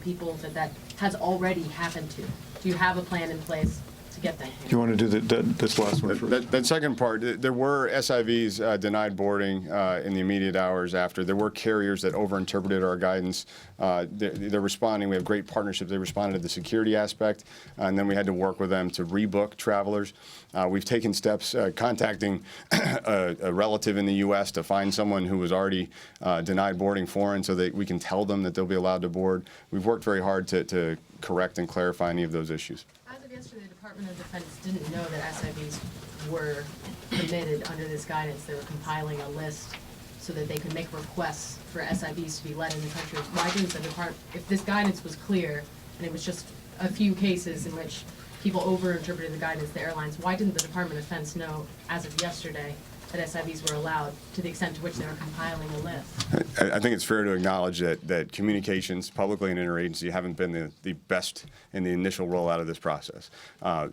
people that has already happened to? Do you have a plan in place to get them here? Do you want to do this last one first? That second part, there were SIVs denied boarding in the immediate hours after. There were carriers that overinterpreted our guidance. They're responding. We have great partnerships. They responded to the security aspect, and then we had to work with them to rebook travelers. We've taken steps contacting a relative in the U.S. to find someone who was already denied boarding foreign so that we can tell them that they'll be allowed to board. We've worked very hard to correct and clarify any of those issues. As of yesterday, the Department of Defense didn't know that SIVs were permitted under this guidance. They were compiling a list so that they could make requests for SIVs to be let in the country. Why didn't the department, if this guidance was clear and it was just a few cases in which people overinterpreted the guidance, the airlines, why didn't the Department of Defense know as of yesterday that SIVs were allowed to the extent to which they were compiling a list? I think it's fair to acknowledge that communications, publicly and interagency, haven't been the best in the initial rollout of this process.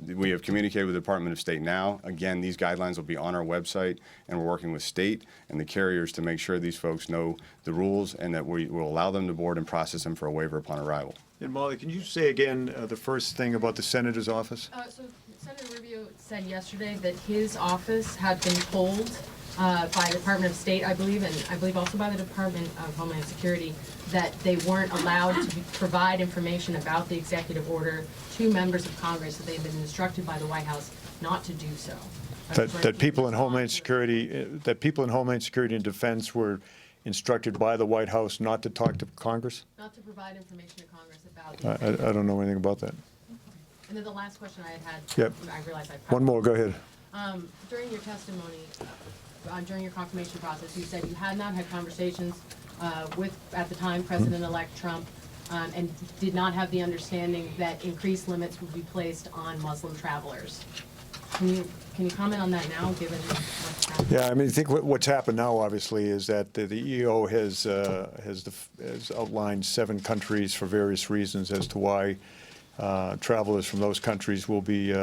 We have communicated with the Department of State now. Again, these guidelines will be on our website, and we're working with state and the carriers to make sure these folks know the rules and that we will allow them to board and process them for a waiver upon arrival. And Molly, can you say again the first thing about the Senator's office? So Senator Rubio said yesterday that his office had been told by the Department of State, I believe, and I believe also by the Department of Homeland Security, that they weren't allowed to provide information about the executive order to members of Congress, that they've been instructed by the White House not to do so. That people in Homeland Security, and Defense were instructed by the White House not to talk to Congress? Not to provide information to Congress about I don't know anything about that. And then the last question I had, Yep. I realized I One more, go ahead. during your testimony, during your confirmation process, you said you had not had conversations with, at the time, President-elect Trump, and did not have the understanding that increased limits would be placed on Muslim travelers. Can you comment on that now, given what's happened? Yeah, I mean, I think what's happened now, obviously, is that the EO has outlined 7 countries for various reasons as to why travelers from those countries will be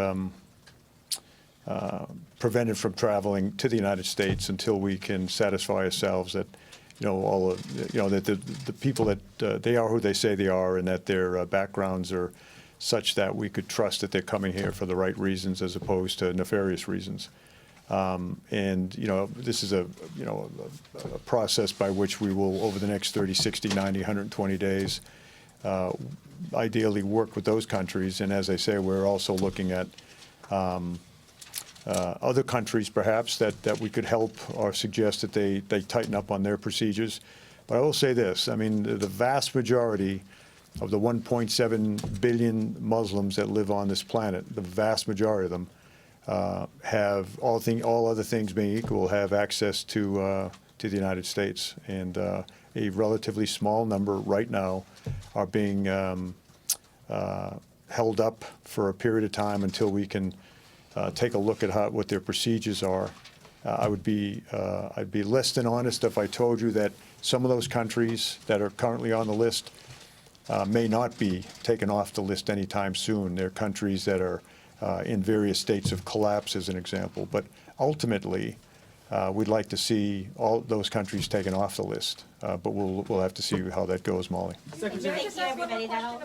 prevented from traveling to the United States until we can satisfy ourselves that, that the people that they are who they say they are, and that their backgrounds are such that we could trust that they're coming here for the right reasons as opposed to nefarious reasons. And this is a process by which we will, over the next 30, 60, 90, 120 days, ideally work with those countries. And as I say, we're also looking at other countries, perhaps, that we could help or suggest that they tighten up on their procedures. But I will say this, I mean, the vast majority of the 1.7 billion Muslims that live on this planet, the vast majority of them have, all other things being equal, have access to the United States. And a relatively small number right now are being held up for a period of time until we can take a look at what their procedures are. I'd be less than honest if I told you that some of those countries that are currently on the list may not be taken off the list anytime soon. They're countries that are in various states of collapse, as an example. But ultimately, we'd like to see all those countries taken off the list. But we'll have to see how that goes, Molly. Thank you, everybody. That'll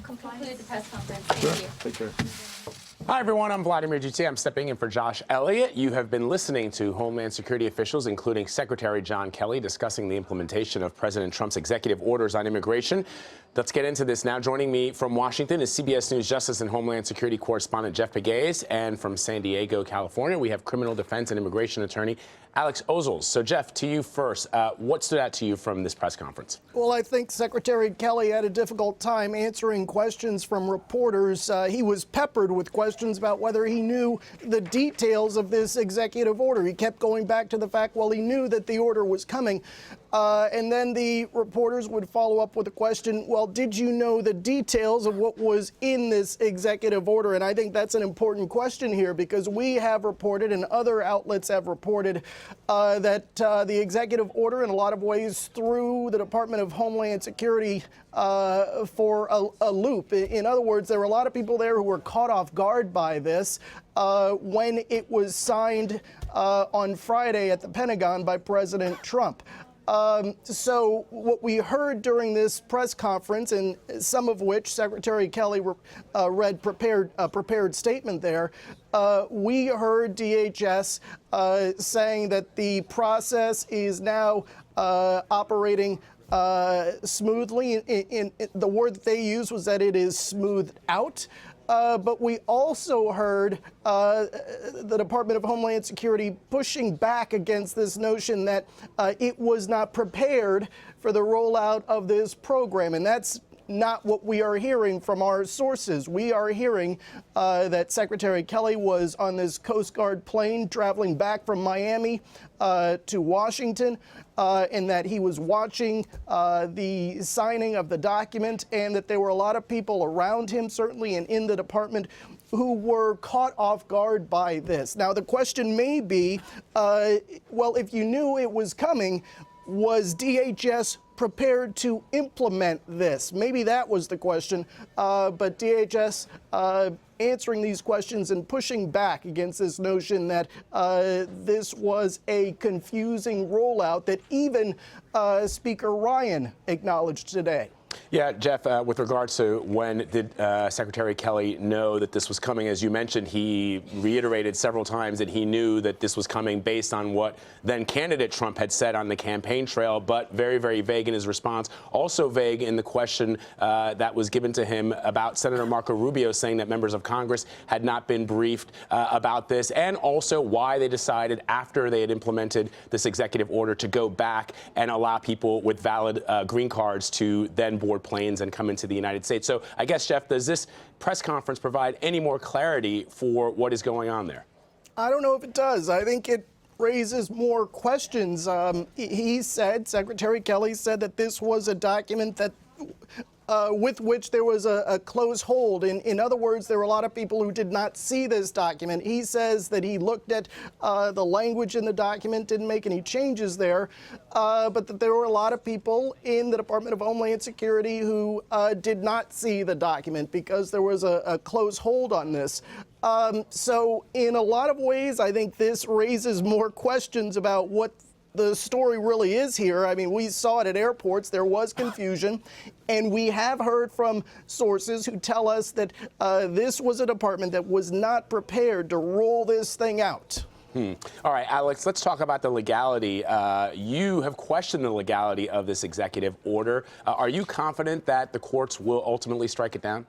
conclude the press conference. Thank you. Take care. Hi, everyone. I'm Vladimir GT. I'm stepping in for Josh Elliott. You have been listening to Homeland Security officials, including Secretary John Kelly, discussing the implementation of President Trump's executive orders on immigration. Let's get into this now. Joining me from Washington is CBS News Justice and Homeland Security correspondent Jeff Pegues. And from San Diego, California, we have criminal defense and immigration attorney Alex Ozols. So, Jeff, to you first. What stood out to you from this press conference? Well, I think Secretary Kelly had a difficult time answering questions from reporters. He was peppered with questions about whether he knew the details of this executive order. He kept going back to the fact, well, he knew that the order was coming. And then the reporters would follow up with a question, well, did you know the details of what was in this executive order? And I think that's an important question here, because we have reported and other outlets have reported that the executive order in a lot of ways threw the Department of Homeland Security for a loop. In other words, there were a lot of people there who were caught off guard by this when it was signed on Friday at the Pentagon by President Trump. So what we heard during this press conference, and some of which Secretary Kelly read prepared statement there, we heard DHS saying that the process is now operating smoothly. In the word that they used was that it is smoothed out. But we also heard the Department of Homeland Security pushing back against this notion that it was not prepared for the rollout of this program. And that's not what we are hearing from our sources. We are hearing that Secretary Kelly was on this Coast Guard plane traveling back from Miami to Washington, and that he was watching the signing of the document, and that there were a lot of people around him, certainly, and in the department, who were caught off guard by this. Now, the question may be, well, if you knew it was coming, was DHS prepared to implement this? Maybe that was the question, but DHS answering these questions and pushing back against this notion that this was a confusing rollout that even Speaker Ryan acknowledged today. Yeah, Jeff, with regards to when did Secretary Kelly know that this was coming? As you mentioned, he reiterated several times that he knew that this was coming based on what then candidate Trump had said on the campaign trail, but very, very vague in his response. Also vague in the question that was given to him about Senator Marco Rubio saying that members of Congress had not been briefed about this, and also why they decided after they had implemented this executive order to go back and allow people with valid green cards to then board planes and come into the United States. So I guess, Jeff, does this press conference provide any more clarity for what is going on there? I don't know if it does. I think it raises more questions. He said, Secretary Kelly said, that this was a document that with which there was a close hold. In other words, there were a lot of people who did not see this document. He says that he looked at the language in the document, didn't make any changes there, but that there were a lot of people in the Department of Homeland Security who did not see the document because there was a close hold on this. So in a lot of ways, I think this raises more questions about what the story really is here. I mean, we saw it at airports. There was confusion. And we have heard from sources who tell us that this was a department that was not prepared to roll this thing out. All right, Alex, let's talk about the legality. You have questioned the legality of this executive order. Are you confident that the courts will ultimately strike it down?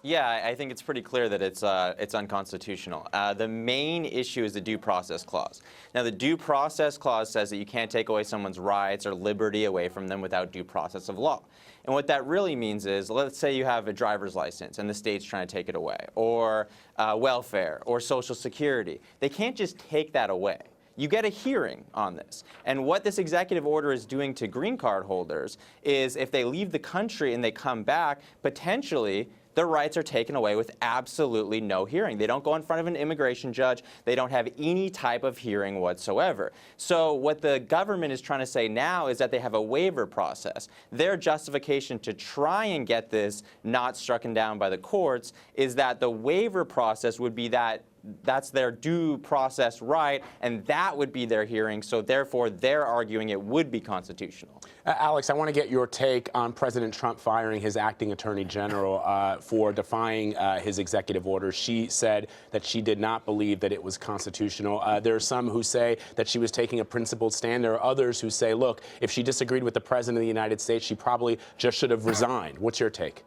Yeah, I think it's pretty clear that it's unconstitutional. The main issue is the due process clause. Now, the due process clause says that you can't take away someone's rights or liberty away from them without due process of law. And what that really means is, let's say you have a driver's license and the state's trying to take it away, or welfare, or Social Security. They can't just take that away. You get a hearing on this. And what this executive order is doing to green card holders is if they leave the country and they come back, potentially their rights are taken away with absolutely no hearing. They don't go in front of an immigration judge. They don't have any type of hearing whatsoever. So what the government is trying to say now is that they have a waiver process. Their justification to try and get this not struck down by the courts is that the waiver process would be that that's their due process right, and that would be their hearing, so therefore they're arguing it would be constitutional. Alex, I want to get your take on President Trump firing his acting attorney general for defying his executive order. She said that she did not believe that it was constitutional. There are some who say that she was taking a principled stand. There are others who say, look, if she disagreed with the President of the United States, she probably just should have resigned. What's your take?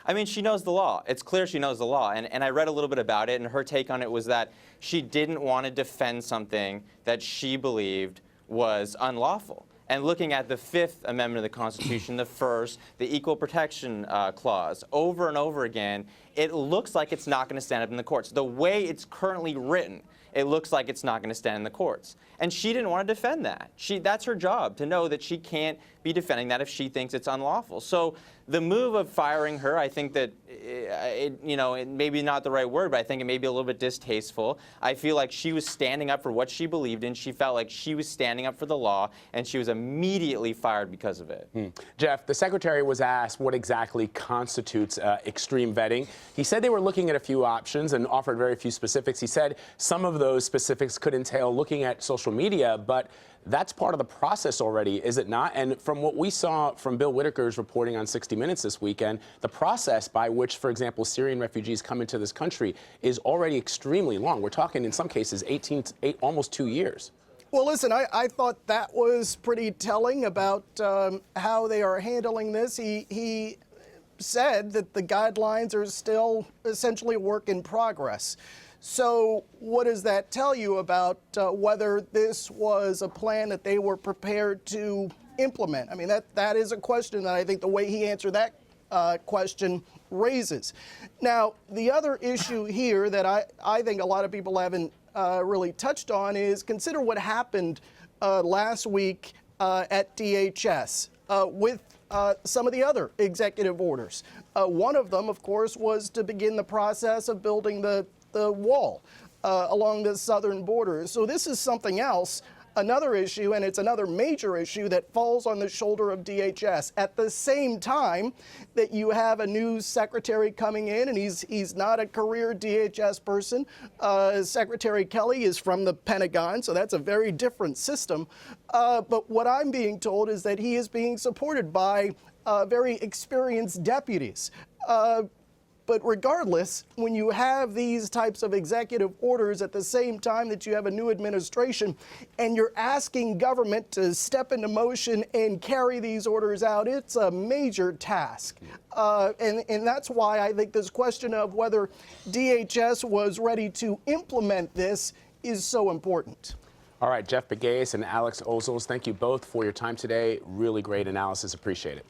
I mean, she knows the law. It's clear she knows the law. And I read a little bit about it, and her take on it was that she didn't want to defend something that she believed was unlawful. And looking at the Fifth Amendment of the Constitution, the First, the Equal Protection Clause, over and over again, it looks like it's not going to stand up in the courts. The way it's currently written, it looks like it's not going to stand in the courts. And she didn't want to defend that. That's her job, to know that she can't be defending that if she thinks it's unlawful. So the move of firing her, I think that, it may be not the right word, but I think it may be a little bit distasteful. I feel like she was standing up for what she believed in. She felt like she was standing up for the law, and she was immediately fired because of it. Jeff, the Secretary was asked what exactly constitutes extreme vetting. He said they were looking at a few options and offered very few specifics. He said some of those specifics could entail looking at social media, but That's part of the process already, is it not? And from what we saw from Bill Whitaker's reporting on 60 Minutes this weekend, the process by which, for example, Syrian refugees come into this country is already extremely long. We're talking, in some cases, almost 2 years. Well, listen, I thought that was pretty telling about how they are handling this. He said that the guidelines are still essentially a work in progress. So what does that tell you about whether this was a plan that they were prepared to implement? I mean, that is a question that I think the way he answered that question raises. Now, the other issue here that I think a lot of people haven't really touched on is consider what happened last week at DHS with some of the other executive orders. One of them, of course, was to begin the process of building the wall along the southern border. So this is something else, another issue, and it's another major issue that falls on the shoulder of DHS. At the same time that you have a new secretary coming in, and he's not a career DHS person. Secretary Kelly is from the Pentagon, so that's a very different system. But what I'm being told is that he is being supported by very experienced deputies. But regardless, when you have these types of executive orders at the same time that you have a new administration and you're asking government to step into motion and carry these orders out, it's a major task. And that's why I think this question of whether DHS was ready to implement this is so important. All right, Jeff Pegues and Alex Ozols, thank you both for your time today. Really great analysis. Appreciate it.